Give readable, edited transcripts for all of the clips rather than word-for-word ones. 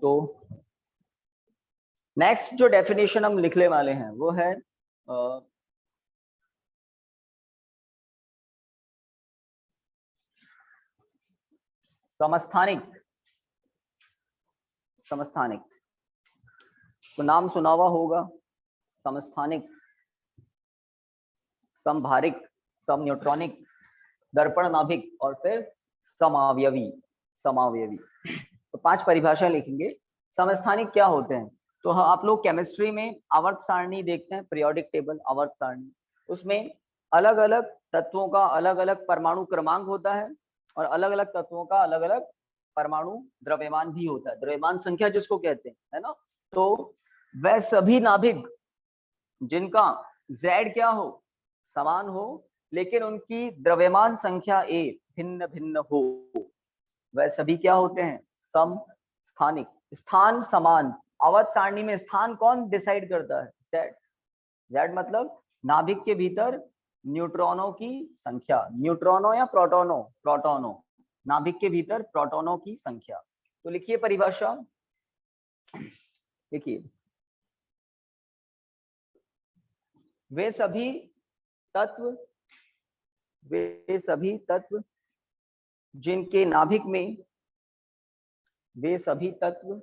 तो नेक्स्ट जो डेफिनेशन हम लिखने वाले हैं वो है समस्थानिक। समस्थानिक तो नाम सुना हुआ होगा, समस्थानिक, समभारिक, समन्यूट्रॉनिक, दर्पण नाभिक और फिर समावयवी। समावयवी तो 5 परिभाषाएं लिखेंगे। समस्थानिक क्या होते हैं? तो आप लोग केमिस्ट्री में आवर्त सारणी देखते हैं, पीरियोडिक टेबल, आवर्त सारणी, उसमें अलग अलग तत्वों का अलग अलग परमाणु क्रमांक होता है और अलग अलग तत्वों का अलग अलग परमाणु द्रव्यमान भी होता है, द्रव्यमान संख्या जिसको कहते हैं, है ना। तो वह सभी नाभिक जिनका Z क्या हो, समान हो, लेकिन उनकी द्रव्यमान संख्या A भिन्न भिन्न हो, वह सभी क्या होते हैं? समस्थानिक। स्थान समान, आवर्त सारणी में स्थान कौन डिसाइड करता है? Z। Z मतलब नाभिक के भीतर न्यूट्रॉनों की संख्या, न्यूट्रॉनों या प्रोटॉनों, प्रोटॉनों, नाभिक के भीतर प्रोटॉनों की संख्या। तो लिखिए परिभाषा, लिखिए, वे सभी तत्व, वे सभी तत्व जिनके नाभिक में, वे सभी तत्व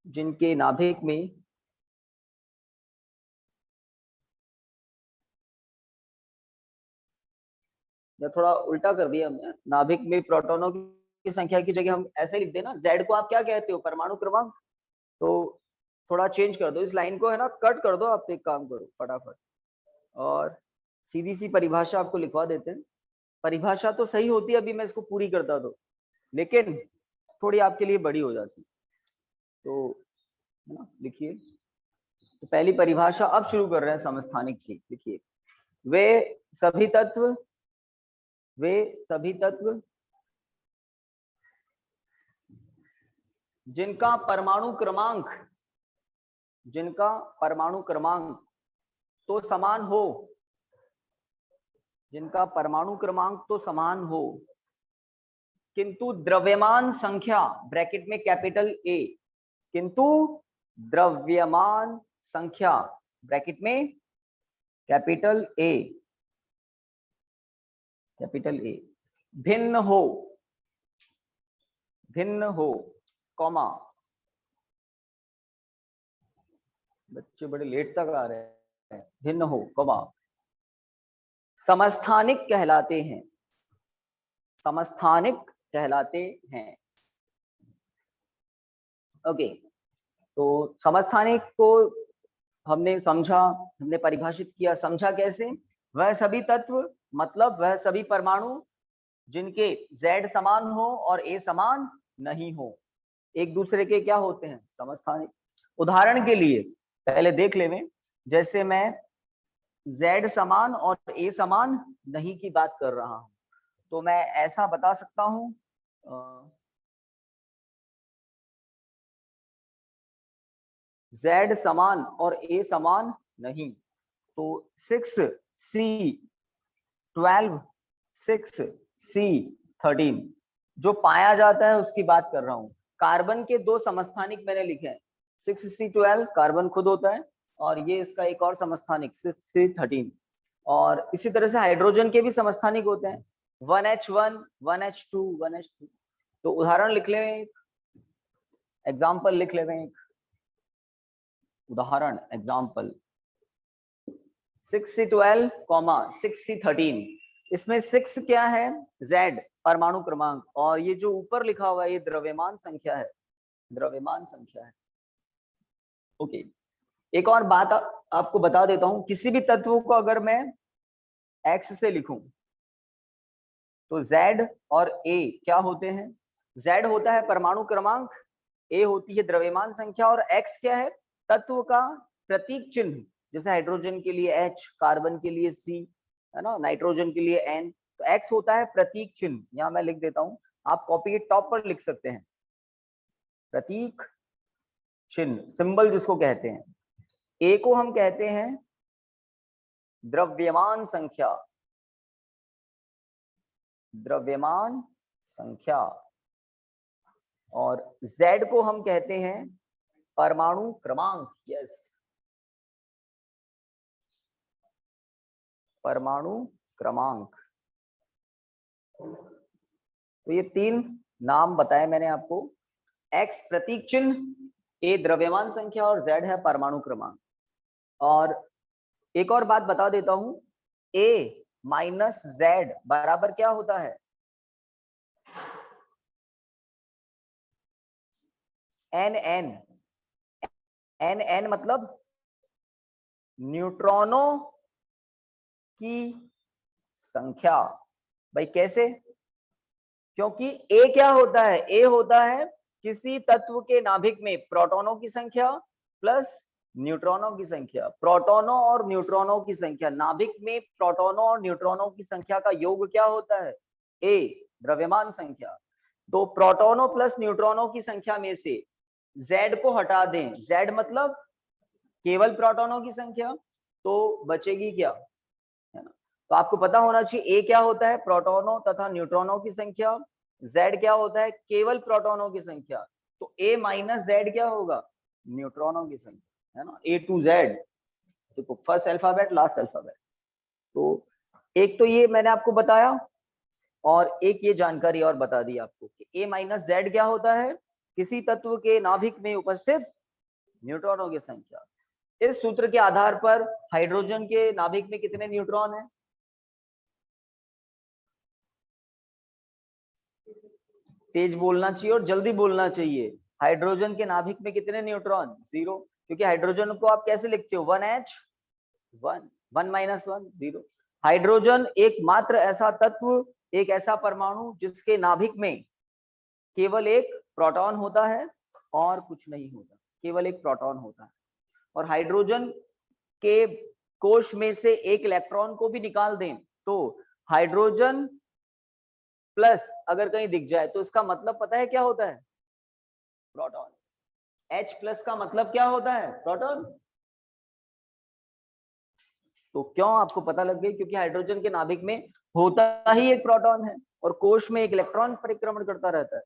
जिनके नाभिक में या थोड़ा उल्टा कर दिया हमने, नाभिक में प्रोटॉनों की संख्या की जगह हम ऐसे लिख देना, Z को आप क्या कहते हो? परमाणु क्रमांक। तो थोड़ा चेंज कर दो इस लाइन को, है ना, कट कर दो। आप एक काम करो फटाफट और सीधी सी परिभाषा आपको लिखवा देते हैं। परिभाषा तो सही होती है, अभी मैं इसको पूरी करता तो, लेकिन थोड़ी आपके लिए बड़ी हो जाती। तो है ना, लिखिए। तो पहली परिभाषा अब शुरू कर रहे हैं समस्थानिक की। लिखिए, वे सभी तत्व, वे सभी तत्व जिनका परमाणु क्रमांक, जिनका परमाणु क्रमांक तो समान हो, जिनका परमाणु क्रमांक तो समान हो, किंतु द्रव्यमान संख्या, ब्रैकेट में कैपिटल ए, किंतु द्रव्यमान संख्या, ब्रैकेट में कैपिटल ए, कैपिटल ए, भिन्न हो, भिन्न हो, कॉमा, बच्चे बड़े लेट तक आ रहे हैं, भिन्न हो, कॉमा, समस्थानिक कहलाते हैं, समस्थानिक कहलाते हैं। ओके, तो समस्थानिक को हमने समझा, हमने परिभाषित किया। समझा कैसे? वह सभी तत्व मतलब वह सभी परमाणु जिनके Z समान हो और A समान नहीं हो, एक दूसरे के क्या होते हैं? समस्थानिक। उदाहरण के लिए पहले देख लें, जैसे मैं Z समान और A समान नहीं की बात कर रहा हूं, तो मैं ऐसा बता सकता हूं, Z समान और A समान नहीं, तो 6C12 6C13 जो पाया जाता है उसकी बात कर रहा हूं। कार्बन के 2 समस्थानिक मैंने लिखे हैं, 6C12 कार्बन खुद होता है और ये इसका एक और समस्थानिक 6C13, और इसी तरह से हाइड्रोजन के भी समस्थानिक होते हैं, 1H1 1H2 1H3। तो उदाहरण लिख ले, एग्जाम्पल लिख ले, उदाहरण एग्जाम्पल 6C12, 6C13, इसमें 6 क्या है? Z परमाणु क्रमांक, और ये जो ऊपर लिखा हुआ है ये द्रव्यमान संख्या है, द्रव्यमान संख्या है। ओके, एक और बात आपको बता देता हूं, किसी भी तत्व को अगर मैं X से लिखूं तो Z और A क्या होते हैं? Z होता है परमाणु क्रमांक, A होती है द्रव्यमान संख्या और X क्या है? तत्व का प्रतीक चिन्ह, जैसे हाइड्रोजन के लिए H, कार्बन के लिए C, है ना, नाइट्रोजन के लिए N। तो X होता है प्रतीक चिन्ह, यहां मैं लिख देता हूं, आप कॉपी के टॉप पर लिख सकते हैं, प्रतीक चिन्ह, सिंबल जिसको कहते हैं। A को हम कहते हैं द्रव्यमान संख्या, द्रव्यमान संख्या, और Z को हम कहते हैं परमाणु क्रमांक। यस, परमाणु क्रमांक। तो ये 3 नाम बताए मैंने आपको। X प्रतीक चिन्ह, A द्रव्यमान संख्या और Z है परमाणु क्रमांक। और एक और बात बता देता हूं, A माइनस Z बराबर क्या होता है? NN। NN मतलब न्यूट्रॉनों की संख्या। भाई कैसे? क्योंकि A क्या होता है? A होता है किसी तत्व के नाभिक में प्रोटॉनों की संख्या प्लस न्यूट्रॉनों की संख्या। प्रोटॉनों और न्यूट्रॉनों की संख्या, नाभिक में प्रोटॉनों और न्यूट्रॉनों की संख्या का योग क्या होता है? A द्रव्यमान संख्या। तो प्रोटॉनों प्लस न्यूट्रॉनों की संख्या में से Z को हटा दें, Z मतलब केवल प्रोटॉनों की संख्या, तो बचेगी क्या? है ना? तो आपको पता होना चाहिए A क्या होता है? प्रोटॉनों तथा न्यूट्रॉनों की संख्या। Z क्या होता है? केवल प्रोटॉनों की संख्या। तो A माइनस Z क्या होगा? न्यूट्रॉनों की संख्या, है ना? A to Z। देखो फर्स्ट अल्फाबेट लास्ट अल्फाबेट। तो एक तो ये मैंने आपको बताया, और एक ये जानकारी और बता दी आपको कि A माइनस Z क्या होता है? किसी तत्व के नाभिक में उपस्थित न्यूट्रॉनों की संख्या। इस सूत्र के आधार पर हाइड्रोजन के नाभिक में कितने न्यूट्रॉन हैं? तेज बोलना चाहिए और जल्दी बोलना चाहिए। हाइड्रोजन के नाभिक में कितने न्यूट्रॉन? 0। क्योंकि हाइड्रोजन को आप कैसे लिखते हो? 1H 1, 1 minus 1 0। हाइड्रोजन एकमात्र ऐसा तत्व, एक ऐसा परमाणु जिसके नाभिक में केवल एक प्रोटॉन होता है और कुछ नहीं होता, केवल एक प्रोटॉन होता है। और हाइड्रोजन के कोश में से एक इलेक्ट्रॉन को भी निकाल दें तो हाइड्रोजन प्लस अगर कहीं दिख जाए तो इसका मतलब पता है क्या होता है? प्रोटॉन। H प्लस का मतलब क्या होता है? प्रोटॉन। तो क्यों आपको पता लग गई? क्योंकि हाइड्रोजन के नाभिक में होता ही एक प्रोटॉन है और कोश में एक इलेक्ट्रॉन परिक्रमण करता रहता है।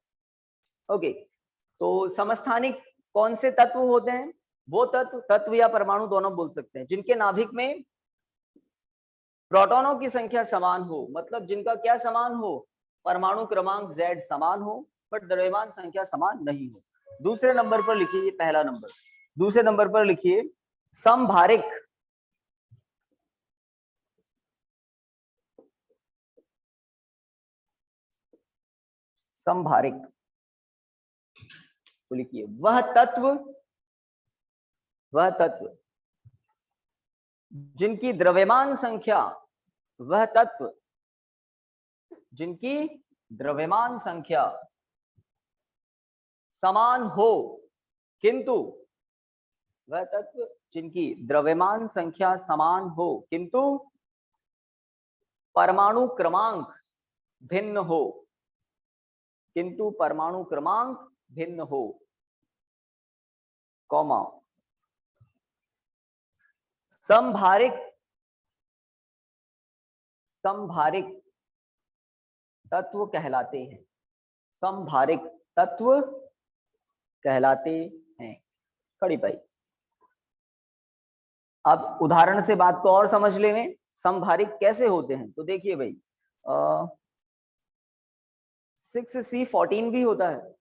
ओके, तो समस्थानिक कौन से तत्व होते हैं? वो तत्व या परमाणु दोनों बोल सकते हैं जिनके नाभिक में प्रोटॉनों की संख्या समान हो। मतलब जिनका क्या समान हो? परमाणु क्रमांक Z समान हो, बट द्रव्यमान संख्या समान नहीं हो। दूसरे नंबर पर लिखिए, ये पहला नंबर। दूसरे नंबर पर लिखिए समभारिक। समभारिक तो लिखिए वह तत्व जिनकी द्रव्यमान संख्या, वह तत्व जिनकी द्रव्यमान संख्या समान हो, किंतु वह तत्व जिनकी द्रव्यमान संख्या समान हो किंतु परमाणु क्रमांक भिन्न हो, किंतु परमाणु क्रमांक भिन्न हो, कॉमा समभारिक। समभारिक तत्व कहलाते हैं, समभारिक तत्व कहलाते हैं। खड़ी पाई। अब उदाहरण से बात को और समझ लें, समभारिक कैसे होते हैं। तो देखिए भाई, 6C14 भी होता है,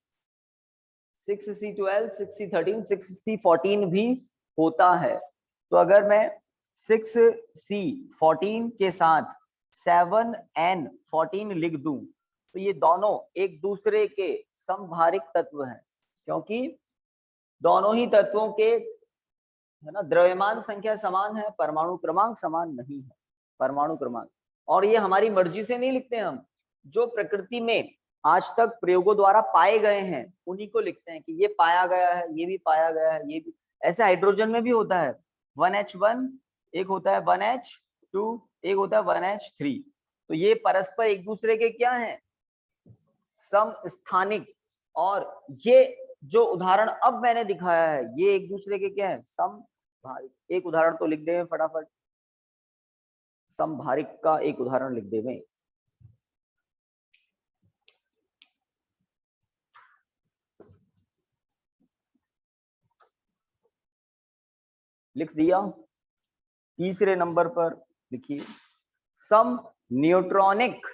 6C12, 6C13, 6C14 भी होता है। तो अगर मैं 6C14 के साथ 7N14 लिख दूं तो ये दोनों एक दूसरे के समभारिक तत्व हैं, क्योंकि दोनों ही तत्वों के, है ना, द्रव्यमान संख्या समान है, परमाणु क्रमांक समान नहीं है। परमाणु क्रमांक, और ये हमारी मर्जी से नहीं लिखते हम, जो प्रकृति में आज तक प्रयोगों द्वारा पाए गए हैं उन्हीं को लिखते हैं कि ये पाया गया है, ये भी पाया गया है, ये भी। ऐसे हाइड्रोजन में भी होता है 1H1, एक होता है 1H2, एक होता है 1H3। तो ये परस्पर एक दूसरे के क्या है? समस्थानिक। और ये जो उदाहरण अब मैंने दिखाया है ये एक दूसरे के क्या है? समभारिक। एक उदाहरण तो लिख दे फटाफट, समभारिक का एक उदाहरण लिख दे। लिख दिया। तीसरे नंबर पर लिखिए सम न्यूट्रॉनिक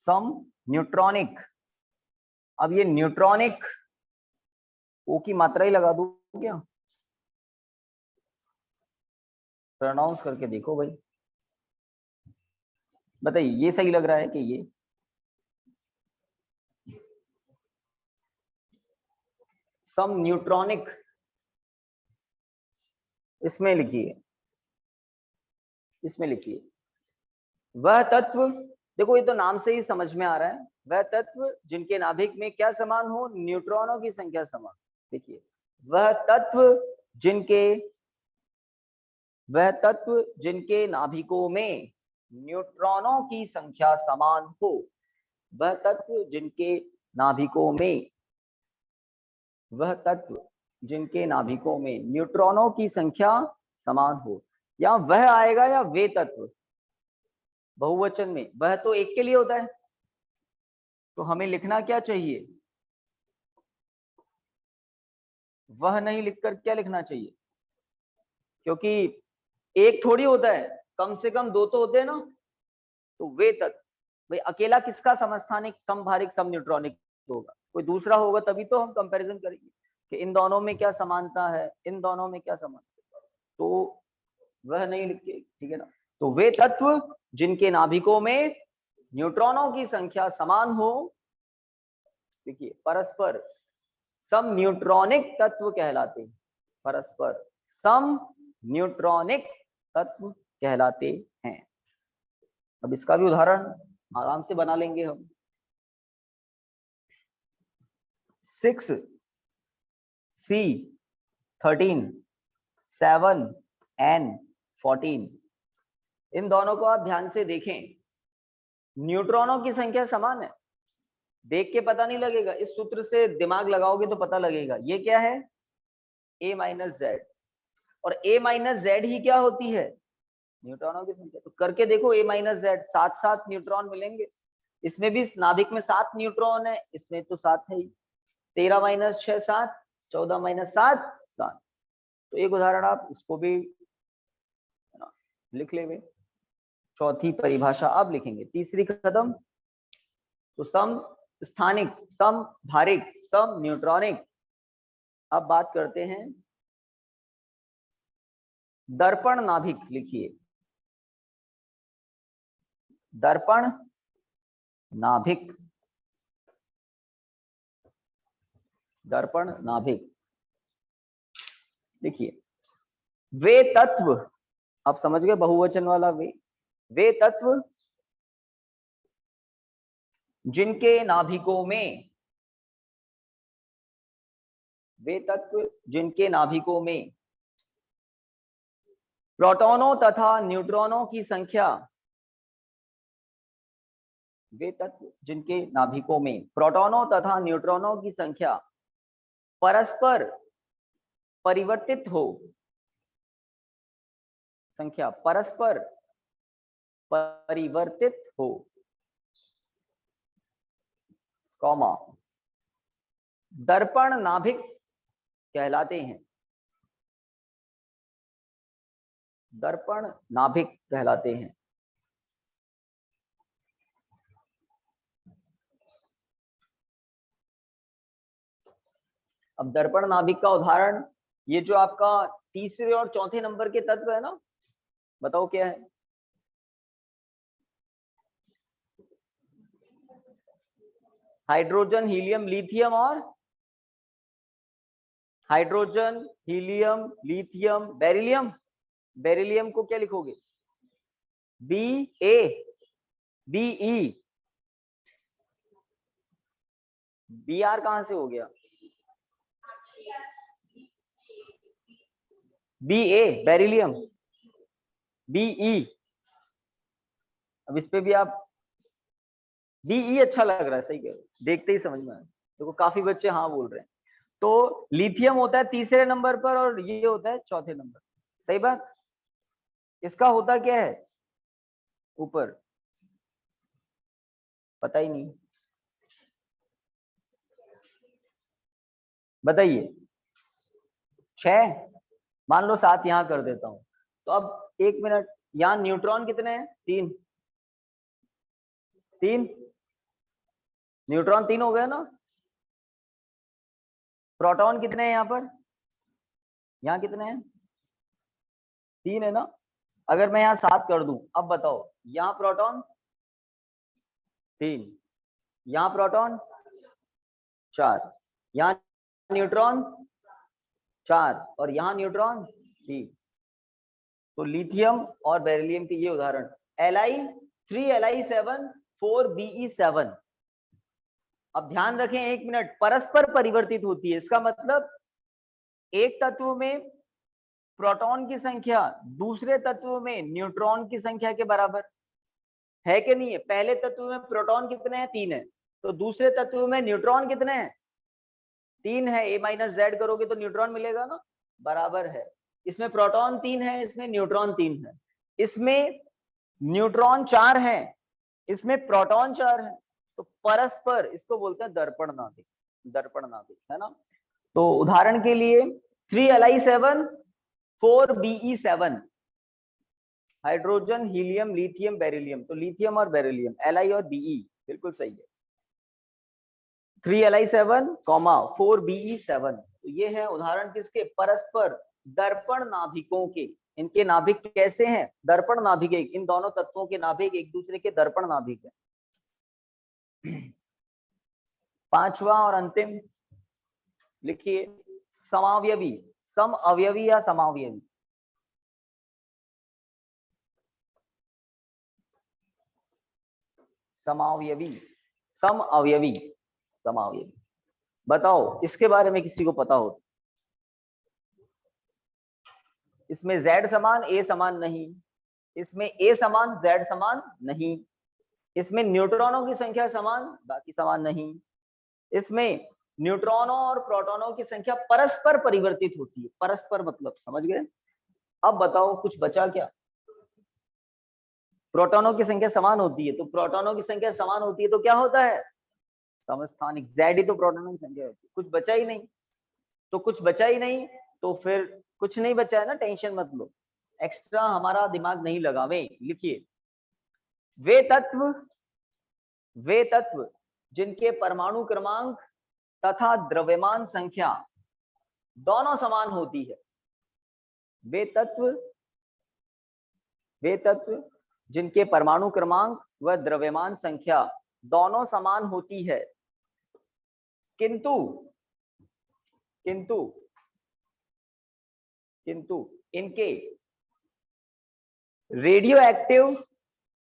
सम न्यूट्रॉनिक। अब ये न्यूट्रॉनिक ओ की मात्रा ही लगा दूं क्या? प्रोनाउंस करके देखो भाई, बताइए ये सही लग रहा है कि ये? सम न्यूट्रॉनिक, इसमें लिखिए, इसमें लिखिए वह तत्व, देखो ये तो नाम से ही समझ में आ रहा है, वह तत्व जिनके नाभिक में क्या समान हो, न्यूट्रॉनों की संख्या समान। देखिए वह तत्व जिनके, वह तत्व जिनके नाभिकों में न्यूट्रॉनों की संख्या समान हो, वह तत्व जिनके नाभिकों में, वह तत्व जिनके नाभिकों में न्यूट्रॉनों की संख्या समान हो, या वह आएगा या वे तत्व, बहुवचन में वह तो एक के लिए होता है, तो हमें लिखना क्या चाहिए, वह नहीं लिखकर क्या लिखना चाहिए, क्योंकि एक थोड़ी होता है, कम से कम दो तो होते हैं ना। तो वे तत्व, भाई अकेला किसका समस्थानिक समभारिक सम न्यूट्रॉनिक होगा, कोई दूसरा होगा तभी तो हम कंपैरिजन करेंगे कि इन दोनों में क्या समानता है, इन दोनों में क्या समानता है। तो वह नहीं लिखे, ठीक है ना। तो वे तत्व जिनके नाभिकों में न्यूट्रॉनों की संख्या समान हो, देखिए परस्पर सम न्यूट्रॉनिक तत्व कहलाते हैं, परस्पर सम न्यूट्रॉनिक तत्व कहलाते हैं। अब इसका भी उदाहरण आराम से बना लेंगे हम। 6 C 13 7 N 14, इन दोनों को आप ध्यान से देखें, न्यूट्रॉनों की संख्या समान है, देख के पता नहीं लगेगा, इस सूत्र से दिमाग लगाओगे तो पता लगेगा। ये क्या है, a माइनस जेड, और a माइनस जेड ही क्या होती है, न्यूट्रॉनों की संख्या। तो करके देखो a माइनस जेड, 7 न्यूट्रॉन मिलेंगे। इसमें भी नाभिक में 7 न्यूट्रॉन है, इसमें तो 7 है ही। 13 माइनस 6 7, 14 माइनस 7 7। तो एक उदाहरण आप इसको भी लिख लेंगे। चौथी परिभाषा अब लिखेंगे, तीसरी कदम। तो सम स्थानिक, सम भारिक, सम न्यूट्रॉनिक। अब बात करते हैं दर्पण नाभिक, लिखिए दर्पण नाभिक, दर्पण नाभिक। देखिए वे तत्व, आप समझ गए बहुवचन वाला वे तत्व जिनके नाभिकों में, वे तत्व जिनके नाभिकों में प्रोटॉनों तथा न्यूट्रॉनों की संख्या, वे तत्व जिनके नाभिकों में प्रोटॉनों तथा न्यूट्रॉनों की संख्या परस्पर परिवर्तित हो, संख्या परस्पर परिवर्तित हो, कॉमा दर्पण नाभिक कहलाते हैं, दर्पण नाभिक कहलाते हैं। अब दर्पण नाभिक का उदाहरण, ये जो आपका तीसरे और चौथे नंबर के तत्व है ना, बताओ क्या है। हाइड्रोजन, हीलियम, लिथियम और hydrogen, helium, lithium, beryllium. Beryllium को क्या लिखोगे, B A, B E, B R कहां से हो गया, B A beryllium, B E. अब इस पे भी आप, बी ई अच्छा लग रहा है, सही कह रहे हो, देखते ही समझ में आया। देखो काफी बच्चे हाँ बोल रहे हैं। तो लिथियम होता है तीसरे नंबर पर और ये होता है चौथे नंबर, सही बात। इसका होता क्या है ऊपर, पता ही नहीं, बताइए। 6, मान लो 7 यहाँ कर देता हूं, तो अब 1 मिनट, यहाँ न्यूट्रॉन कितने हैं? 3 न्यूट्रॉन 3 हो गए ना। प्रोटॉन कितने हैं यहाँ पर? यहाँ कितने हैं? 3 है ना। अगर मैं यहाँ 7 कर दूं, अब बताओ, यहाँ प्रोटॉन 3, यहाँ प्रोटॉन 4, यहाँ न्यूट्रॉन 4 और यहाँ न्यूट्रॉन 3। तो लिथियम और बेरिलियम के ये उदाहरण। Li3Li7 4Be7। अब ध्यान रखें, 1 मिनट, परस्पर परिवर्तित होती है। इसका मतलब एक तत्व में प्रोटॉन की संख्या दूसरे तत्व में न्यूट्रॉन की संख्या के बराबर है कि नहीं है? पहले तत्व में प्रोटॉन कितने हैं? 3 है। तो दूसरे तत्व में न्यूट्रॉन कितने हैं? 3 है। A-Z करोगे तो न्यूट्रॉन मिलेगा ना, बराबर है। इसमें प्रोटॉन 3 है, इसमें न्यूट्रॉन 3 है। इसमें न्यूट्रॉन 4 है, इसमें प्रोटॉन 4 है। तो परस्पर, इसको बोलते हैं दर्पण नाभिक, दर्पण नाभिक, है ना। तो उदाहरण के लिए 3Li7 4Be7, hydrogen, helium, lithium, beryllium. तो लिथियम और बेरिलियम, Li और Be, बिल्कुल सही है। 3Li7, 4Be7। तो ये है उदाहरण किसके? परस्पर दर्पण नाभिकों के। इनके नाभिक कैसे हैं? दर्पण नाभिक। इन दोनों तत्वों के नाभिक एक दूसरे के दर्पण नाभिक है। पांचवा और अंतिम लिखिए, समावयवी, सम अवयवी या समावयवी। समावयवी, सम अवयवी, समावयवी। बताओ इसके बारे में किसी को पता हो? इसमें Z समान A समान नहीं, इसमें A समान Z समान नहीं, इसमें न्यूट्रॉनों की संख्या समान, बाकी समान नहीं, इसमें न्यूट्रॉनों और प्रोटॉनों की संख्या परस्पर परिवर्तित होती है। परस्पर मतलब समझ गए? अब बताओ कुछ बचा क्या? प्रोटॉनों की संख्या समान होती है, तो प्रोटॉनों की संख्या समान होती है तो क्या होता है? समस्थानिक। Z ही तो प्रोटॉनों की संख्या होती है। कुछ बचा ही नहीं, तो कुछ बचा ही नहीं, तो फिर कुछ नहीं बचा है ना, टेंशन मत लो, एक्स्ट्रा हमारा दिमाग नहीं लगावे। लिखिए, वे तत्व जिनके परमाणु क्रमांक तथा द्रव्यमान संख्या दोनों समान होती है। वे तत्व जिनके परमाणु क्रमांक व द्रव्यमान संख्या दोनों समान होती है, किंतु इनके रेडियो एक्टिव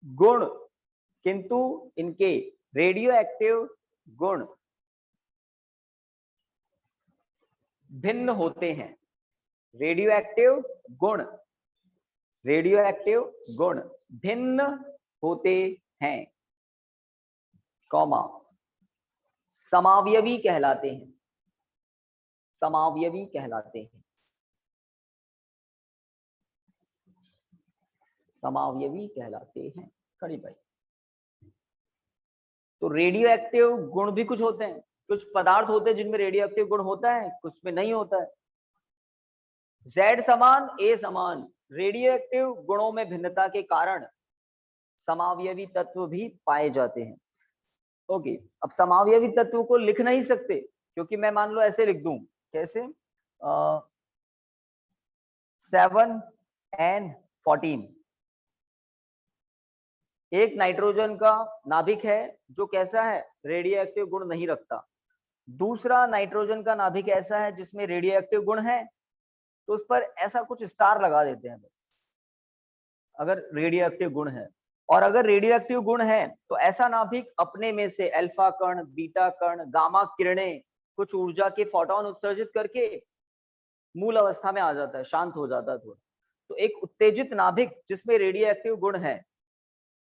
गुण भिन्न होते हैं। रेडियो एक्टिव गुण भिन्न होते हैं, कॉमा, समावयवी कहलाते हैं। समावयवी कहलाते हैं। समावयवी कहलाते हैं। खड़ी भाई। तो रेडियो एक्टिव गुण भी कुछ होते हैं, कुछ पदार्थ होते हैं जिनमें रेडियो एक्टिव गुण होता है, कुछ में नहीं होता है। Z समान A समान रेडियो एक्टिव गुणों में भिन्नता के कारण समावयवी तत्व भी पाए जाते हैं। ओके, अब समावयवी तत्व को लिख नहीं सकते, क्योंकि मैं मान लो ऐसे लिख दूं, कैसे? 7N14 एक नाइट्रोजन का नाभिक है जो कैसा है? रेडियो एक्टिव गुण नहीं रखता। दूसरा नाइट्रोजन का नाभिक ऐसा है जिसमें रेडियो एक्टिव गुण है, तो उस पर ऐसा कुछ स्टार लगा देते हैं बस, अगर रेडियो एक्टिव गुण है। और अगर रेडियो एक्टिव गुण है तो ऐसा नाभिक अपने में से अल्फा कण, बीटा कण, गामा किरणें, कुछ ऊर्जा के फोटोन उत्सर्जित करके मूल अवस्था में आ जाता है, शांत हो जाता है थोड़ा। तो एक उत्तेजित नाभिक जिसमें रेडियो एक्टिव गुण है,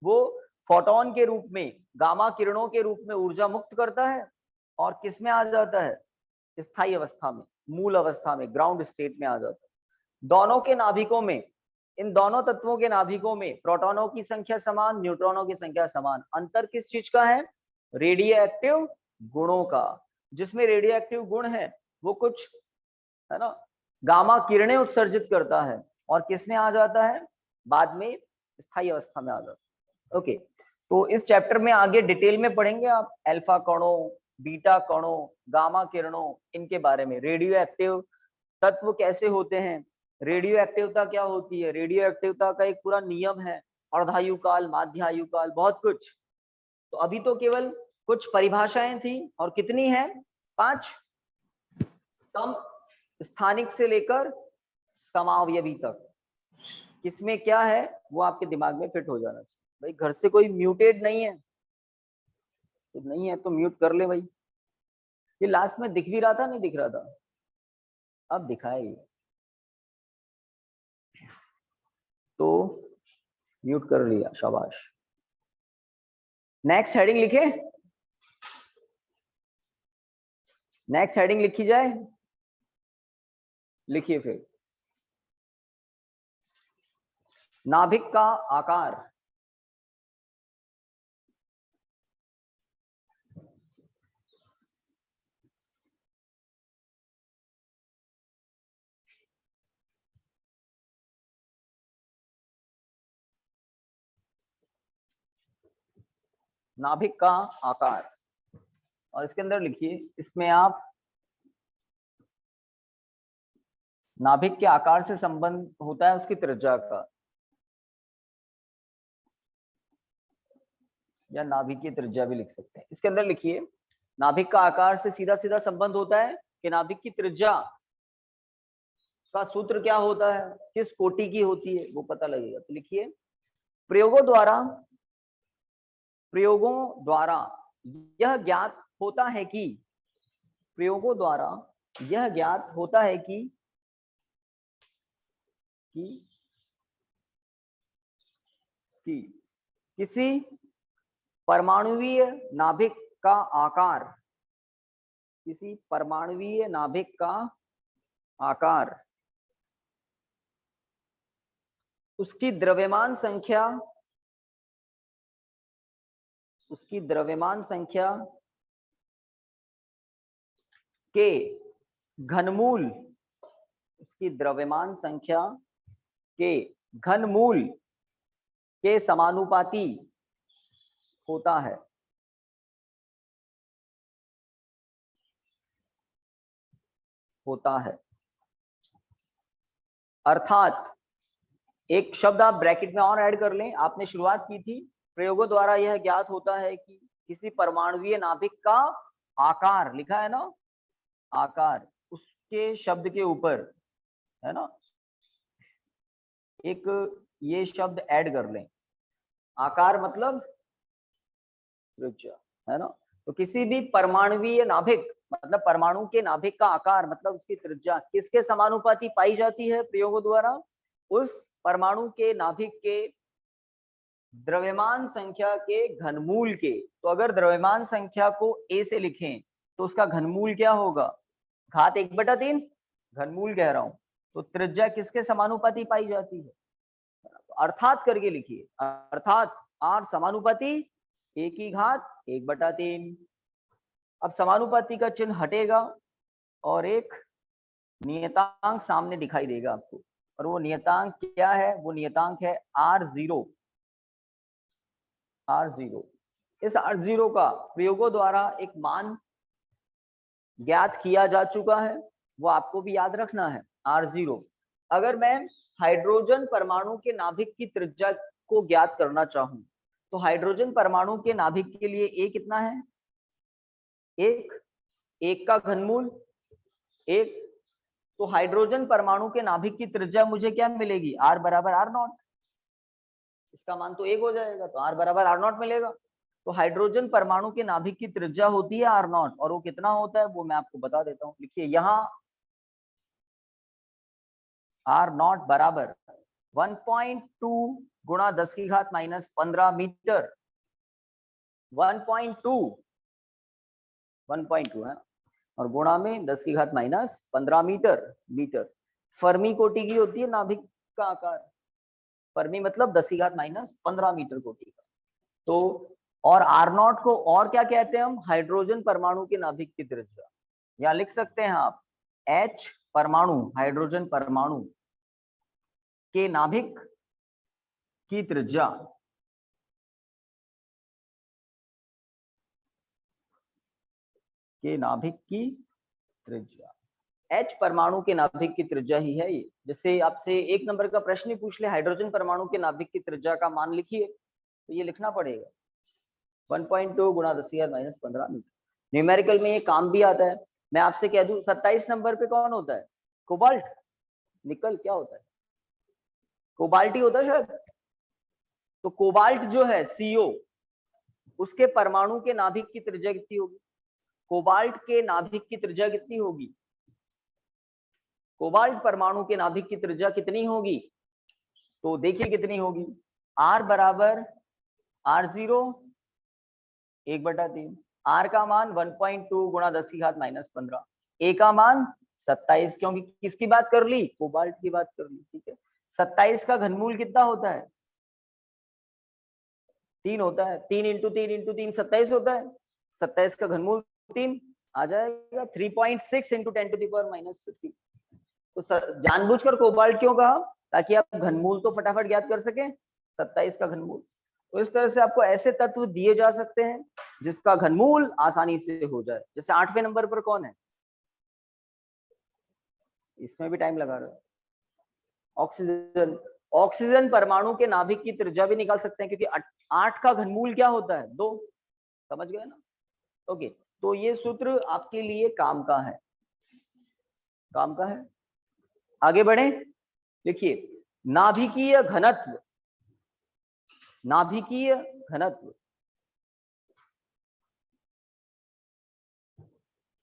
वो फोटोन के रूप में, गामा किरणों के रूप में ऊर्जा मुक्त करता है और किस में आ जाता है? स्थायी अवस्था में, मूल अवस्था में, ग्राउंड स्टेट में आ जाता है। दोनों के नाभिकों में, इन दोनों तत्वों के नाभिकों में प्रोटॉनों की संख्या समान, न्यूट्रॉनों की संख्या समान। अंतर किस चीज का है? रेडियो एक्टिव गुणों का। जिसमें रेडियो एक्टिव गुण है वो कुछ है ना गामा किरणें उत्सर्जित करता है, और किसमें आ जाता है, बाद में स्थायी अवस्था में आ जाता है। ओके, तो इस चैप्टर में आगे डिटेल में पढ़ेंगे आप अल्फा कणों, बीटा कणों, गामा किरणों, इनके बारे में। रेडियो एक्टिव तत्व कैसे होते हैं, रेडियो एक्टिवता क्या होती है, रेडियो एक्टिवता का एक पूरा नियम है, अर्धायु काल, माध्यायु काल, बहुत कुछ। तो अभी तो केवल कुछ परिभाषाएं थी, और कितनी है, 5। सम स्थानिक से लेकर समावयवी तक, किसमें क्या है वो आपके दिमाग में फिट हो जाना चाहिए। भाई घर से कोई म्यूटेड नहीं है, तो नहीं है तो म्यूट कर ले भाई। ये लास्ट में दिख भी रहा था, नहीं दिख रहा था, अब दिखाए ये, तो म्यूट कर लिया, शाबाश। नेक्स्ट हेडिंग लिखे, नेक्स्ट हेडिंग लिखी जाए, लिखिए फिर। नाभिक का आकार, नाभिक का आकार, और इसके अंदर लिखिए, इसमें आप नाभिक के आकार से संबंध होता है उसकी त्रिज्या का, या नाभिक की त्रिज्या भी लिख सकते हैं। इसके अंदर लिखिए, नाभिक का आकार से सीधा सीधा संबंध होता है कि नाभिक की त्रिज्या का सूत्र क्या होता है, किस कोटि की होती है, वो पता लगेगा। तो लिखिए, प्रयोगों द्वारा यह ज्ञात होता है कि, प्रयोगों द्वारा यह ज्ञात होता है कि किसी परमाणुवीय नाभिक का आकार, किसी परमाणुवीय नाभिक का आकार उसकी द्रव्यमान संख्या, उसकी द्रव्यमान संख्या के घनमूल, उसकी द्रव्यमान संख्या के घनमूल के समानुपाती होता है, होता है। अर्थात एक शब्द आप ब्रैकेट में और ऐड कर लें, आपने शुरुआत की थी, प्रयोगों द्वारा यह ज्ञात होता है कि किसी परमाणुवीय नाभिक का आकार, लिखा है ना आकार, उसके शब्द के ऊपर है ना एक ये शब्द ऐड कर लें, आकार मतलब त्रिज्या, है ना। तो किसी भी परमाणुवीय नाभिक मतलब परमाणु के नाभिक का आकार मतलब उसकी त्रिज्या किसके समानुपाती पाई जाती है प्रयोगों द्वारा, उस परमाणु के नाभिक के द्रव्यमान संख्या के घनमूल के। तो अगर द्रव्यमान संख्या को a से लिखें तो उसका घनमूल क्या होगा, घात 1/3, घनमूल कह रहा हूं। तो त्रिज्या किसके समानुपाती पाई जाती है, अर्थात करके लिखिए, अर्थात r समानुपाती a की घात 1/3। अब समानुपाती का चिन्ह हटेगा और एक नियतांक सामने दिखाई देगा आपको, और वो नियतांक क्या है, वो नियतांक है r0। r0, इस r0 का प्रयोगों द्वारा एक मान ज्ञात किया जा चुका है, वो आपको भी याद रखना है। r0, अगर मैं हाइड्रोजन परमाणु के नाभिक की त्रिज्या को ज्ञात करना चाहूं तो हाइड्रोजन परमाणु के नाभिक के लिए a कितना है, एक का घनमूल 1। तो हाइड्रोजन परमाणु के नाभिक की त्रिज्या मुझे क्या मिलेगी, r बराबर r0, इसका मान तो 1 हो जाएगा, तो r बराबर r0 मिलेगा। तो हाइड्रोजन परमाणु के नाभिक की त्रिज्या होती है r0, और वो कितना होता है वो मैं आपको बता देता हूं। लिखिए यहाँ r0 बराबर 1.2 गुणा 10⁻⁻15 मीटर, 1.2 है, और गुणा में 10⁻⁻15 मीटर। फर्मी कोटि की होती है नाभिक का आकार, फर्मी मतलब 10⁻⁻15 मीटर कोटि का। तो और आर नॉट को और क्या कहते हैं हम, हाइड्रोजन परमाणु के नाभिक की त्रिज्या। या लिख सकते हैं आप H परमाणु, हाइड्रोजन परमाणु के नाभिक की त्रिज्या, के नाभिक की त्रिज्या। H परमाणु के नाभिक की त्रिज्या ही है ये। जैसे आपसे 1 नंबर का प्रश्न ही पूछ ले, हाइड्रोजन परमाणु के नाभिक की त्रिज्या का मान लिखिए, तो ये लिखना पड़ेगा 1.2 गुणा 10⁻⁻15 मीटर। न्यूमेरिकल में ये काम भी आता है। मैं आपसे कह दूं 27 नंबर पे कौन होता है, कोबाल्ट, निकल क्या होता है, कोबाल्ट ही होता है शायद। तो कोबाल्ट जो है CO, उसके परमाणु के नाभिक की त्रिज्या कितनी होगी, कोबाल्ट के नाभिक की त्रिज्या कितनी होगी, कोबाल्ट परमाणु के नाभिक की त्रिज्या कितनी होगी, तो देखिए कितनी होगी, R बराबर R0 1/3, R का मान 1.2 गुणा 10⁻⁻15, A का मान 27, क्योंकि किसकी बात कर ली, कोबाल्ट की बात कर ली, ठीक है। 27 का घनमूल कितना होता है, 3 होता है, 3 × 3 × 3 27 होता है, 27 का घनमूल 3 आ जाएगा 3.6 × 10⁻⁻50। तो जानबूझकर कोबाल्ट क्यों कहा, ताकि आप घनमूल तो फटाफट ज्ञात कर सकें, 27 का घनमूल। तो इस तरह से आपको ऐसे तत्व दिए जा सकते हैं जिसका घनमूल आसानी से हो जाए। जैसे 8वें नंबर पर कौन है, इसमें भी टाइम लगा रहा है, ऑक्सीजन। ऑक्सीजन परमाणु के नाभिक की त्रिज्या भी निकाल सकते हैं, क्योंकि 8 का घनमूल क्या होता है, 2, समझ गए ना। ओके, तो ये सूत्र आपके लिए काम का है, काम का है। आगे बढ़े, देखिए नाभिकीय घनत्व, नाभिकीय घनत्व,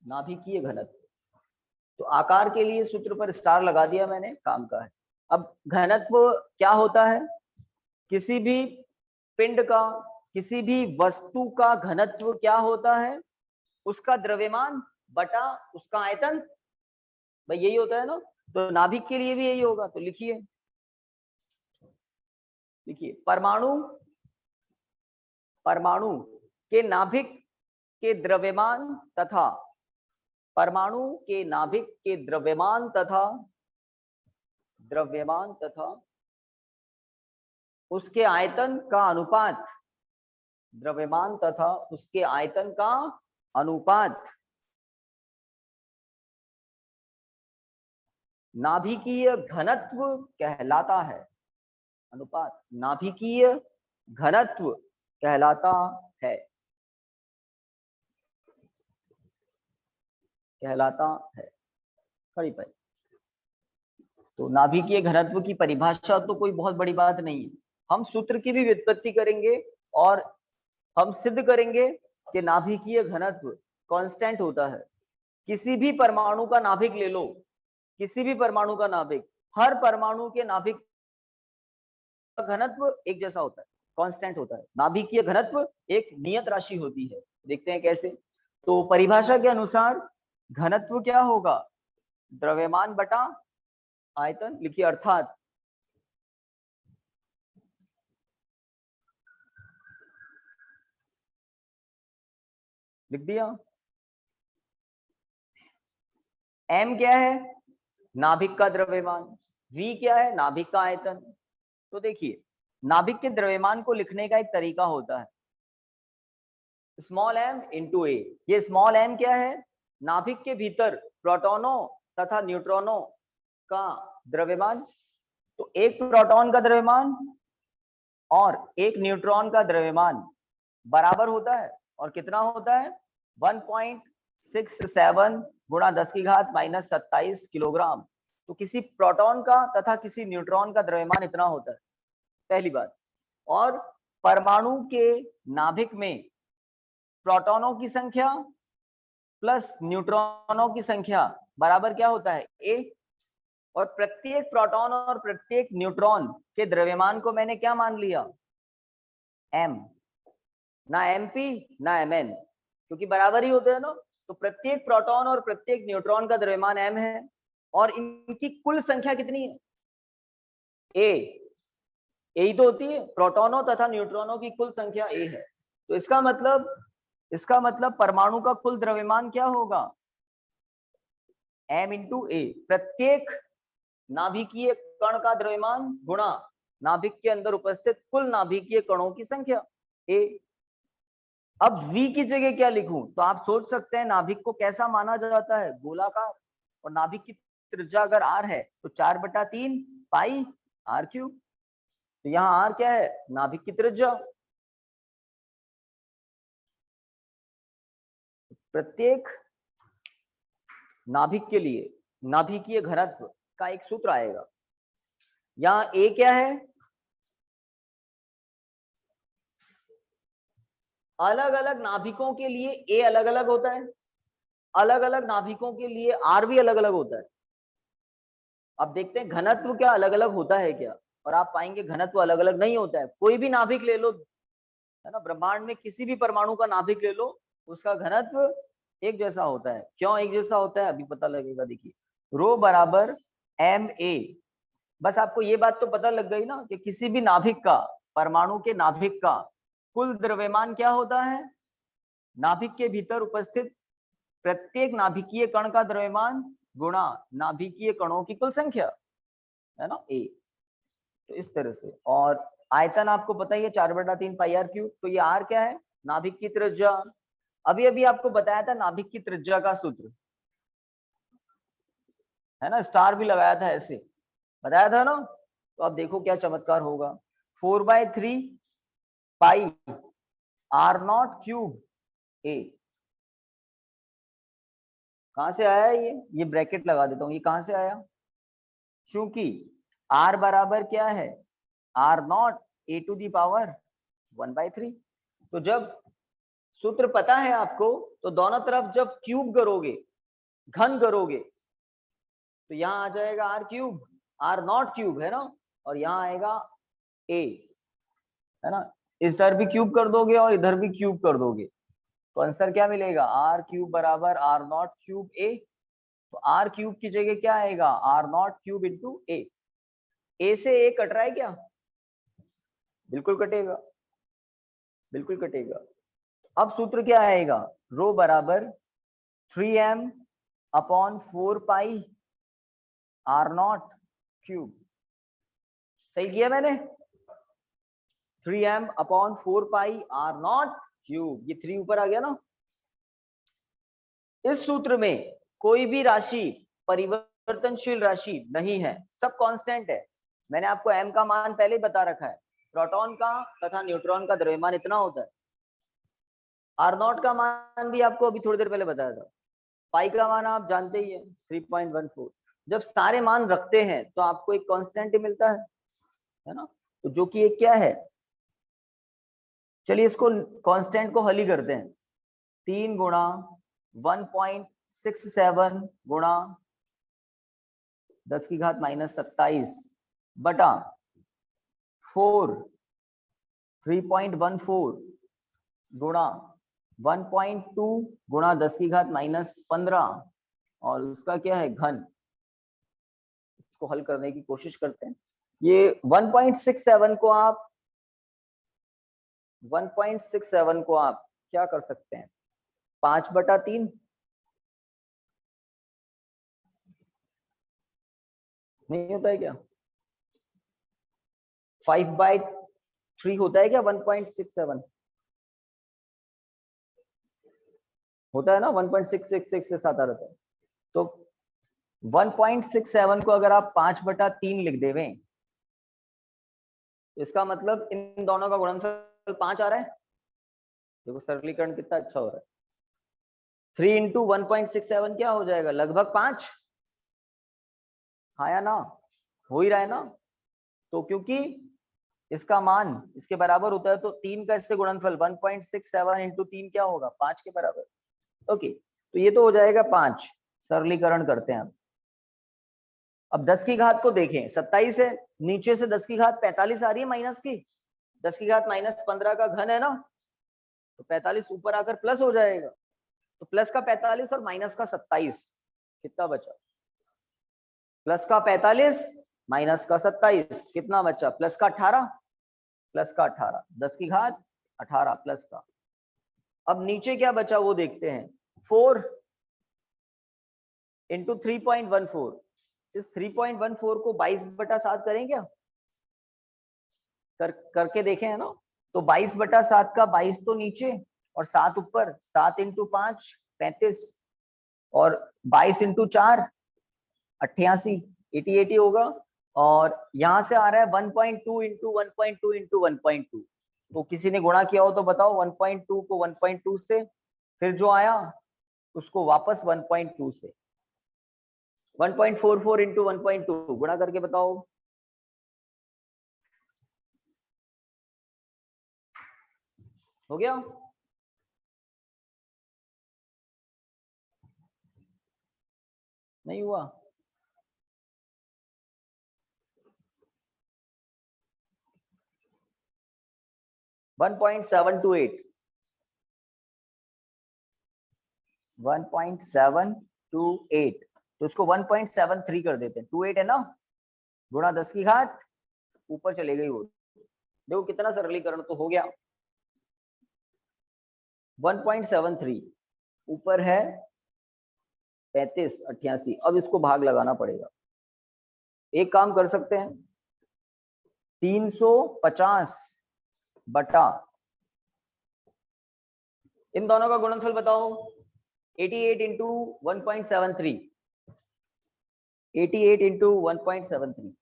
नाभिकीय घनत्व। तो आकार के लिए सूत्र पर स्टार लगा दिया मैंने, काम का है। अब घनत्व क्या होता है, किसी भी पिंड का, किसी भी वस्तु का घनत्व क्या होता है, उसका द्रव्यमान बटा उसका आयतन, भाई यही होता है ना। तो नाभिक के लिए भी यही होगा, तो लिखिए, लिखिए परमाणु, परमाणु के नाभिक के द्रव्यमान तथा, परमाणु के नाभिक के द्रव्यमान तथा, द्रव्यमान तथा उसके आयतन का अनुपात, द्रव्यमान तथा उसके आयतन का अनुपात नाभिकीय घनत्व कहलाता है, अनुपात नाभिकीय घनत्व कहलाता है, कहलाता है। खड़ी पाई। तो नाभिकीय घनत्व की परिभाषा तो कोई बहुत बड़ी बात नहीं है, हम सूत्र की भी व्युत्पत्ति करेंगे और हम सिद्ध करेंगे कि नाभिकीय घनत्व कांस्टेंट होता है। किसी भी परमाणु का नाभिक ले लो, किसी भी परमाणु का नाभिक, हर परमाणु के नाभिक का घनत्व एक जैसा होता है, कांस्टेंट होता है। नाभिकीय घनत्व एक नियत राशि होती है। देखते हैं कैसे। तो परिभाषा के अनुसार घनत्व क्या होगा, द्रव्यमान बटा आयतन, लिखिए अर्थात लिख दिया। m क्या है, नाभिक का द्रव्यमान, v क्या है, नाभिक का आयतन। तो देखिए नाभिक के द्रव्यमान को लिखने का एक तरीका होता है, स्मॉल m इंटू ए। ये स्मॉल m क्या है, नाभिक के भीतर प्रोटॉनों तथा न्यूट्रॉनों का द्रव्यमान। तो एक प्रोटॉन का द्रव्यमान और एक न्यूट्रॉन का द्रव्यमान बराबर होता है, और कितना होता है, 1.67 गुणा 10⁻⁻27 किलोग्राम। तो किसी प्रोटॉन का तथा किसी न्यूट्रॉन का द्रव्यमान इतना होता है, पहली बात। और परमाणु के नाभिक में प्रोटॉनों की संख्या प्लस न्यूट्रॉनों की संख्या बराबर क्या होता है, a। और प्रत्येक प्रोटॉन और प्रत्येक न्यूट्रॉन के द्रव्यमान को मैंने क्या मान लिया, m, ना mp ना mn, क्योंकि बराबर ही होते हैं ना। तो प्रत्येक प्रोटॉन और प्रत्येक न्यूट्रॉन का द्रव्यमान m है, और इनकी कुल संख्या कितनी है, a। यही तो होती है, प्रोटॉनों तथा न्यूट्रॉनों की कुल संख्या a है। तो इसका मतलब परमाणु का कुल द्रव्यमान क्या होगा, m इंटू ए, प्रत्येक नाभिकीय कण का द्रव्यमान गुणा नाभिक के अंदर उपस्थित कुल नाभिकीय कणों की संख्या a। अब v की जगह क्या लिखूं, तो आप सोच सकते हैं नाभिक को कैसा माना जाता है, गोलाकार, और नाभिक की त्रिज्या अगर r है तो 4/3 पाई r क्यूब। तो यहाँ r क्या है, नाभिक की त्रिज्या। प्रत्येक नाभिक के लिए नाभिकीय घनत्व का एक सूत्र आएगा। यहाँ a क्या है, अलग अलग नाभिकों के लिए a अलग अलग होता है, अलग अलग नाभिकों के लिए r भी अलग अलग होता है। अब देखते हैं घनत्व क्या अलग अलग होता है क्या, और आप पाएंगे घनत्व अलग अलग नहीं होता है। कोई भी नाभिक ले लो, है ना, ब्रह्मांड में किसी भी परमाणु का नाभिक ले लो, उसका घनत्व एक जैसा होता है। क्यों एक जैसा होता है, अभी पता लगेगा। देखिए रो बराबर एम ए, बस आपको ये बात तो पता लग गई ना कि किसी भी नाभिक का, परमाणु के नाभिक का कुल द्रव्यमान क्या होता है, नाभिक के भीतर उपस्थित प्रत्येक नाभिकीय कण का द्रव्यमान गुणा नाभिकीय कणों की कुल संख्या, है ना, ए। तो इस तरह से, और आयतन आपको पता ही है 4/3 पाई आर क्यूब। तो ये आर क्या है, नाभिक की त्रिज्या। अभी अभी आपको बताया था नाभिक की त्रिज्या का सूत्र, है ना, स्टार भी लगाया था, ऐसे बताया था ना। तो अब देखो क्या चमत्कार होगा, 4/3 पाई आर नॉट क्यूब ए। कहां से आया ये ब्रैकेट लगा देता हूं, ये कहां से आया, चूंकि r बराबर क्या है, r naught a to the power 1/3। तो जब सूत्र पता है आपको, तो दोनों तरफ जब क्यूब करोगे, घन करोगे, तो यहाँ आ जाएगा r cube, r not cube, है ना, और यहाँ आएगा a, है ना। इधर भी क्यूब कर दोगे और इधर भी क्यूब कर दोगे, तो आंसर क्या मिलेगा, r क्यूब बराबर r नॉट क्यूब a। तो r क्यूब की जगह क्या आएगा, r not cube into a से a कट रहा है क्या, बिल्कुल कटेगा, बिल्कुल कटेगा। अब सूत्र क्या आएगा, रो बराबर 3m upon 4 pi r not cube. सही किया मैंने, 3m upon 4 pi r not cube, ये 3 ऊपर आ गया ना। इस सूत्र में कोई भी राशि परिवर्तनशील राशि नहीं है, सब कांस्टेंट है। मैंने आपको m का मान पहले ही बता रखा है, प्रोटॉन का तथा न्यूट्रॉन का द्रव्यमान इतना होता है। आर नॉट का मान भी आपको अभी थोड़ी देर पहले बताया था, पाई का मान आप जानते ही है 3.14। जब सारे मान रखते हैं तो आपको एक कांस्टेंट ही मिलता है ना, तो जो कि एक क्या है, चलिए इसको कांस्टेंट को हल ही करते हैं। 3 गुणा 1.67 गुणा 10 की घात -27 बटा 4 3.14 गुणा 1.2 गुणा 10 की घात -15, और उसका क्या है, घन। इसको हल करने की कोशिश करते हैं। ये 1.67 को आप 1.67 को आप क्या कर सकते हैं, 5/3 नहीं होता है क्या, 5/3 होता है क्या, 1.67 होता है ना, 1.666 के साथ आ रहता है। तो 1.67 को अगर आप 5/3 लिख देवें, तो इसका मतलब इन दोनों का गुणनफल 5 आ रहा है। देखो सरलीकरण कितना अच्छा हो रहा है, 3 इंटू 1.67 क्या हो जाएगा, लगभग 5, हाँ या ना, हो ही रहा है ना। तो क्योंकि इसका मान इसके बराबर होता है, तो 3 का इससे गुणनफल 1.67 इंटू 3 क्या होगा, 5 के बराबर। ओके, तो ये तो हो जाएगा 5। सरलीकरण करते हैं अब 10 की घात को देखें, 27 है, नीचे से 10 की घात 45 आ रही है माइनस की, 10 की घात -15 का घन है ना, तो 45 ऊपर आकर प्लस हो जाएगा। तो प्लस का 45 और माइनस का 27 कितना बचा, प्लस का 45 माइनस का 27 कितना बचा, प्लस का 18, प्लस का 18, 10 की घात 18 प्लस का अब नीचे क्या बचा वो देखते हैं। 4 इंटू 3.14, इस 3.14 को 22/7 करें क्या? करके देखें, है ना। तो 22/7 का 22 तो नीचे और 7 ऊपर, 7 इंटू 5 35 और 22 इंटू 4 88, 80 होगा। और यहाँ से आ रहा है 1.2 इंटू 1.2 इंटू 1.2, तो किसी ने गुणा किया हो तो बताओ। 1.2 को 1.2 से, फिर जो आया उसको वापस 1.2 से। 1.44 इंटू 1.2 गुणा करके बताओ। हो गया? नहीं हुआ? वन 1.728 तो उसको 1.73 कर देते हैं। 28 है ना, गुणा 10 की घात, ऊपर चले गई वो। देखो कितना सरलीकरण तो हो गया। 1.73 ऊपर है 35 88, अब इसको भाग लगाना पड़ेगा। एक काम कर सकते हैं, 350 बटा इन दोनों का गुणनफल बताओ। 88 इंटू 1.73, 88 इंटू 1.73,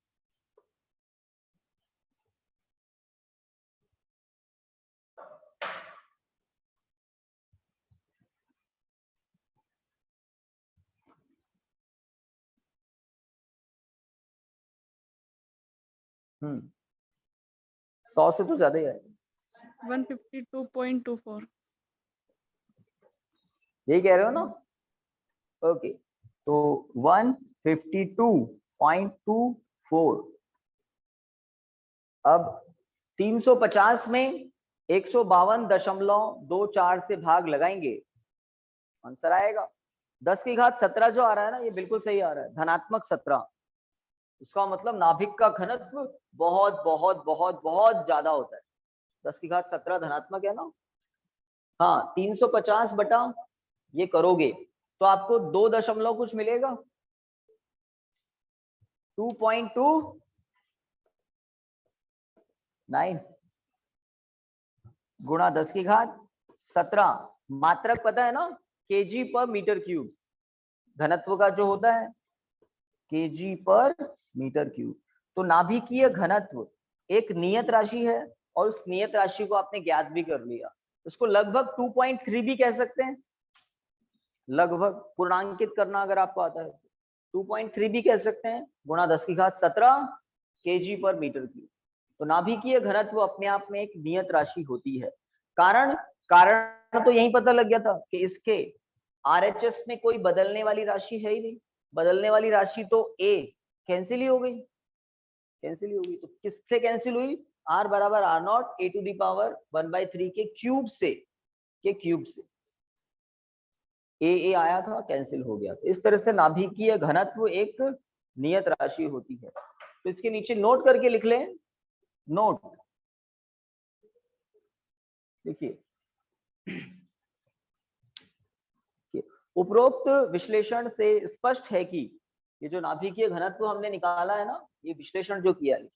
हम्म 100 से तो ज्यादा ही है। 152.24, यही कह रहे हो ना? ओके, तो 152.24। अब 350 में 152.24 से भाग लगाएंगे, आंसर आएगा 10 की घात 17 जो आ रहा है ना, ये बिल्कुल सही आ रहा है, धनात्मक 17। इसका मतलब नाभिक का घनत्व बहुत बहुत बहुत बहुत ज्यादा होता है। 10 की घात 17 धनात्मक है ना। हाँ, 350 बटा ये करोगे तो आपको 2 दशमलव कुछ मिलेगा, 2.29 गुणा 10 की घात 17। मात्रक पता है ना, केजी पर मीटर क्यूब। घनत्व का जो होता है केजी पर मीटर क्यूब। तो नाभिकीय घनत्व एक नियत राशि है और उस नियत राशि को आपने ज्ञात भी कर लिया। इसको लगभग 2.3 भी कह सकते हैं, लगभग पूर्णांकित करना अगर आपको आता है 2.3 भी कह सकते हैं, गुणा 10 की घात 17 केजी पर मीटर क्यूब। तो नाभिकीय घनत्व अपने आप में एक नियत राशि होती है। कारण कारण तो यही पता लग गया था कि इसके आरएचएस में कोई बदलने वाली राशि है ही नहीं। बदलने वाली राशि तो ए कैंसिल ही हो गई, कैंसिल ही होगी। तो किससे कैंसिल हुई? आर बराबर R naught A to the power 1/3 के क्यूब से, के क्यूब से ए आया था, कैंसिल हो गया। तो इस तरह से नाभिकीय घनत्व एक नियत राशि होती है। तो इसके नीचे नोट करके लिख लें, नोट देखिए, उपरोक्त विश्लेषण से स्पष्ट है कि ये जो नाभिकीय घनत्व हमने निकाला है ना, ये विश्लेषण जो किया है,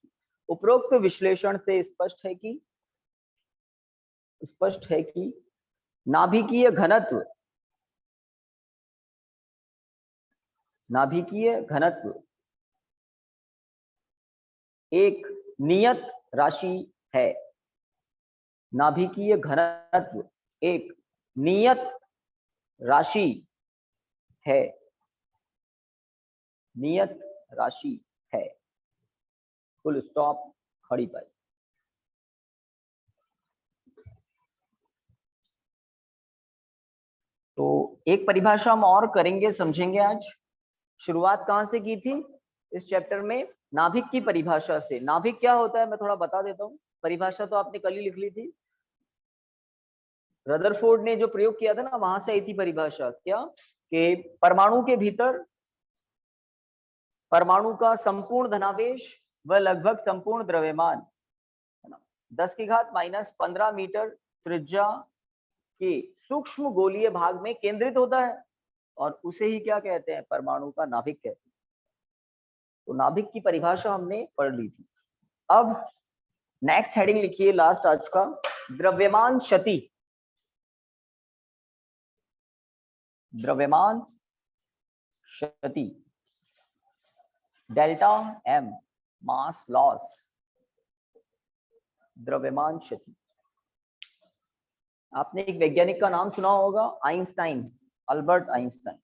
उपरोक्त विश्लेषण से स्पष्ट है कि नाभिकीय घनत्व एक नियत राशि है। नाभिकीय घनत्व एक नियत राशि है, नियत राशि है, फुल स्टॉप, खड़ी पाई। तो एक परिभाषा हम और करेंगे, समझेंगे आज। शुरुआत कहां से की थी इस चैप्टर में? नाभिक की परिभाषा से। नाभिक क्या होता है मैं थोड़ा बता देता हूँ। परिभाषा तो आपने कल ही लिख ली थी, रदरफोर्ड ने जो प्रयोग किया था ना, वहां से आई थी परिभाषा। क्या? कि परमाणु के भीतर परमाणु का संपूर्ण धनावेश व लगभग संपूर्ण द्रव्यमान, है ना, 10 की घात -15 मीटर त्रिज्या के सूक्ष्म गोलीय भाग में केंद्रित होता है और उसे ही क्या कहते हैं, परमाणु का नाभिक कहते हैं। तो नाभिक की परिभाषा हमने पढ़ ली थी। अब नेक्स्ट हेडिंग लिखिए लास्ट आज का, द्रव्यमान क्षति। द्रव्यमान क्षति, डेल्टा एम, मास लॉस, द्रव्यमान क्षति। आपने एक वैज्ञानिक का नाम सुना होगा, आइंस्टाइन, अल्बर्ट आइंस्टाइन।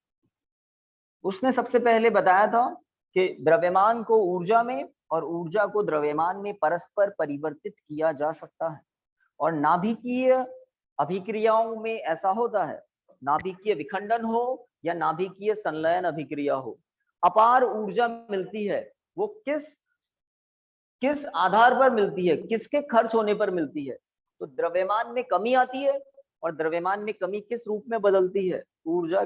उसने सबसे पहले बताया था कि द्रव्यमान को ऊर्जा में और ऊर्जा को द्रव्यमान में परस्पर परिवर्तित किया जा सकता है, और नाभिकीय अभिक्रियाओं में ऐसा होता है, नाभिकीय विखंडन हो या नाभिकीय संलयन अभिक्रिया हो, अपार ऊर्जा मिलती है। वो किस आधार पर मिलती है, किसके खर्च होने पर मिलती है? तो द्रव्यमान में कमी आती है, और द्रव्यमान में कमी किस रूप में बदलती है? ऊर्जा।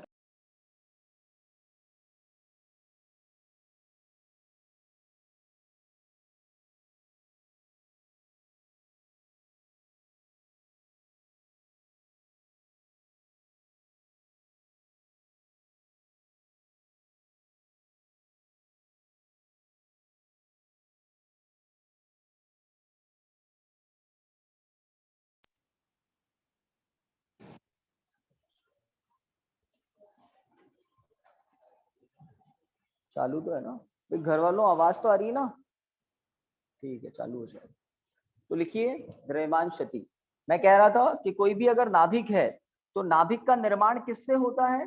चालू तो है ना भाई, घर वालों आवाज तो आ रही है ना? ठीक है, चालू हो जाए। तो लिखिए द्रव्यमान क्षति। मैं कह रहा था कि कोई भी अगर नाभिक है तो नाभिक का निर्माण किससे होता है?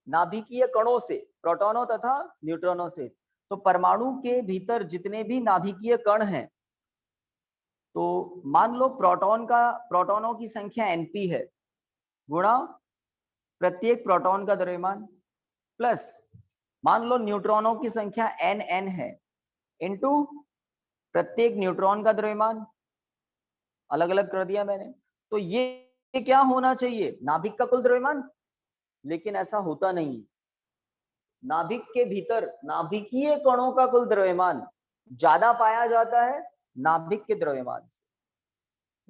नाभिकीय कणों से, प्रोटॉनों तथा न्यूट्रॉनों से। तो परमाणु के भीतर जितने भी नाभिकीय कण हैं, तो मान लो प्रोटॉनों की संख्या np है, गुणा प्रत्येक प्रोटॉन का द्रव्यमान, प्लस मान लो न्यूट्रॉनों की संख्या nn है, इनटू प्रत्येक न्यूट्रॉन का द्रव्यमान। अलग अलग कर दिया मैंने। तो ये क्या होना चाहिए? नाभिक का कुल द्रव्यमान। लेकिन ऐसा होता नहीं। नाभिक के भीतर नाभिकीय कणों का कुल द्रव्यमान ज्यादा पाया जाता है नाभिक के द्रव्यमान से।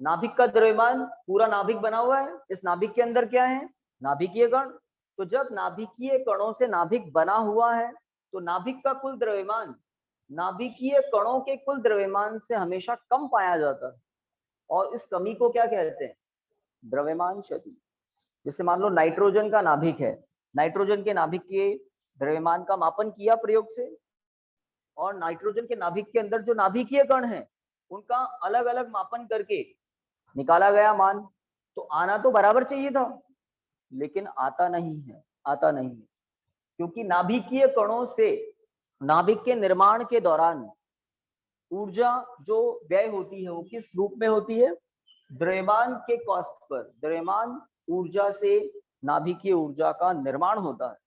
नाभिक का द्रव्यमान, पूरा नाभिक बना हुआ है, इस नाभिक के अंदर क्या है? नाभिकीय कण। तो जब नाभिकीय कणों से नाभिक बना हुआ है, तो नाभिक का कुल द्रव्यमान नाभिकीय कणों के कुल द्रव्यमान से हमेशा कम पाया जाता है, और इस कमी को क्या कहते हैं? द्रव्यमान क्षति। जैसे मान लो नाइट्रोजन का नाभिक है, नाइट्रोजन के नाभिक के द्रव्यमान का मापन किया प्रयोग से, और नाइट्रोजन के नाभिक के अंदर जो नाभिकीय कण हैं उनका अलग अलग मापन करके निकाला गया मान। तो आना तो बराबर चाहिए था, लेकिन आता नहीं है, आता नहीं है। क्योंकि नाभिकीय कणों से नाभिक के निर्माण के दौरान ऊर्जा जो व्यय होती है वो किस रूप में होती है? द्रव्यमान के कॉस्ट पर। द्रव्यमान ऊर्जा से नाभिकीय ऊर्जा का निर्माण होता है।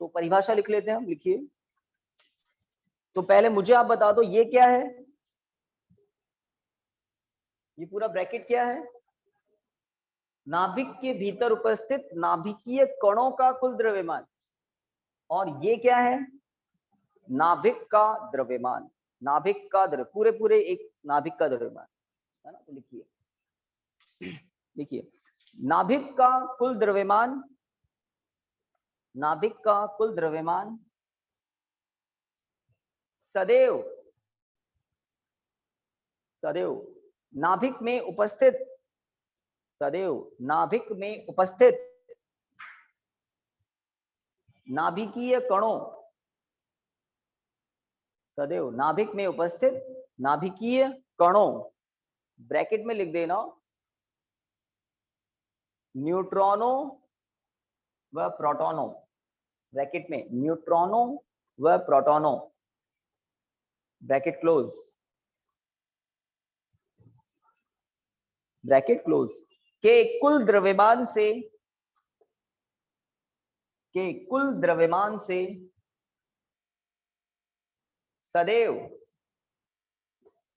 तो परिभाषा लिख लेते हैं हम, लिखिए। तो पहले मुझे आप बता दो ये क्या है? ये पूरा ब्रैकेट क्या है? नाभिक के भीतर उपस्थित नाभिकीय कणों का कुल द्रव्यमान। और ये क्या है? नाभिक का द्रव्यमान। नाभिक का पूरे एक नाभिक का द्रव्यमान है ना। तो लिखिए नाभिक का कुल द्रव्यमान, नाभिक का कुल द्रव्यमान सदैव नाभिक में उपस्थित, सदैव नाभिक में उपस्थित नाभिकीय कणों, सदैव नाभिक में उपस्थित नाभिकीय कणों, ब्रैकेट में लिख देना न्यूट्रॉनों व प्रोटॉनों, ब्रैकेट में न्यूट्रॉनों व प्रोटॉनों, ब्रैकेट क्लोज, ब्रैकेट क्लोज, के कुल द्रव्यमान से, के कुल द्रव्यमान से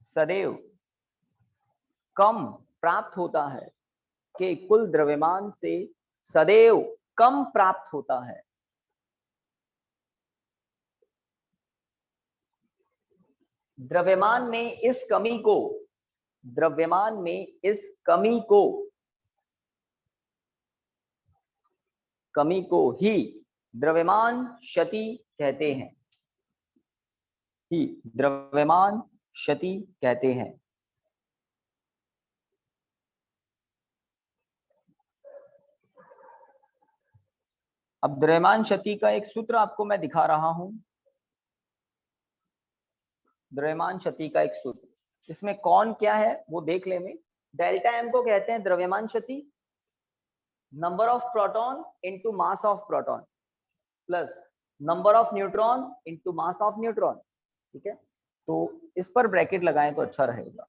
सदैव कम प्राप्त होता है, के कुल द्रव्यमान से सदैव कम प्राप्त होता है। द्रव्यमान में इस कमी को, द्रव्यमान में इस कमी को कमी को ही द्रव्यमान क्षति कहते हैं, ही द्रव्यमान क्षति कहते हैं। अब द्रव्यमान क्षति का एक सूत्र आपको मैं दिखा रहा हूं, द्रव्यमान क्षति का एक सूत्र, इसमें कौन क्या है वो देख लेंगे। डेल्टा एम को कहते हैं द्रव्यमान क्षति, number of proton into mass of proton plus number of neutron into mass of neutron. ठीक है, तो इस पर ब्रैकेट लगाएं तो अच्छा रहेगा।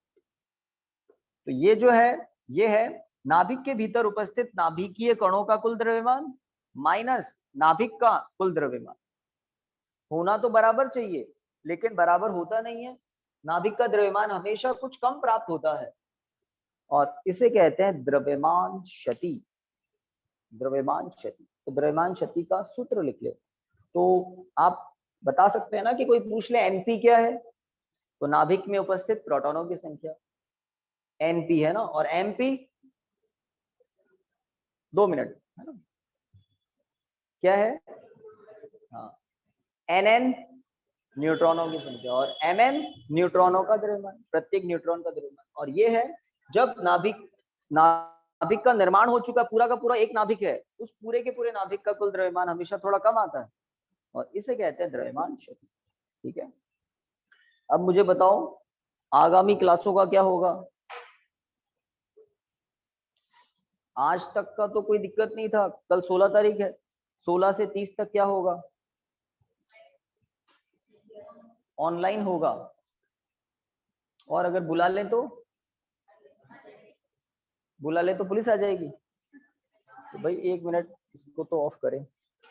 तो ये जो है ये है नाभिक के भीतर उपस्थित नाभिकीय कणों का कुल द्रव्यमान माइनस नाभिक का कुल द्रव्यमान। होना तो बराबर चाहिए लेकिन बराबर होता नहीं है, नाभिक का द्रव्यमान हमेशा कुछ कम प्राप्त होता है और इसे कहते हैं द्रव्यमान क्षति, द्रव्यमान क्षति। तो द्रव्यमान क्षति का सूत्र लिख ले। तो आप बता सकते हैं ना कि कोई पूछ ले एनपी क्या है, तो नाभिक में उपस्थित प्रोटॉनों की संख्या एनपी है ना, और एमपी 2 मिनट है ना, क्या है, हाँ एनएन न्यूट्रॉनों की संख्या और एमएम न्यूट्रॉनों का द्रव्यमान, प्रत्येक न्यूट्रॉन का द्रव्यमान। और ये है जब नाभिक का निर्माण हो चुका पूरा का पूरा एक नाभिक है, उस पूरे के पूरे नाभिक का कुल द्रव्यमान हमेशा थोड़ा कम आता है और इसे कहते हैं द्रव्यमान क्षति। ठीक है, अब मुझे बताओ आगामी क्लासों का क्या होगा। आज तक का तो कोई दिक्कत नहीं था, कल 16 तारीख है, 16 से 30 तक क्या होगा, ऑनलाइन होगा। और अगर बुला लें तो पुलिस आ जाएगी। तो भाई 1 मिनट इसको तो ऑफ करें।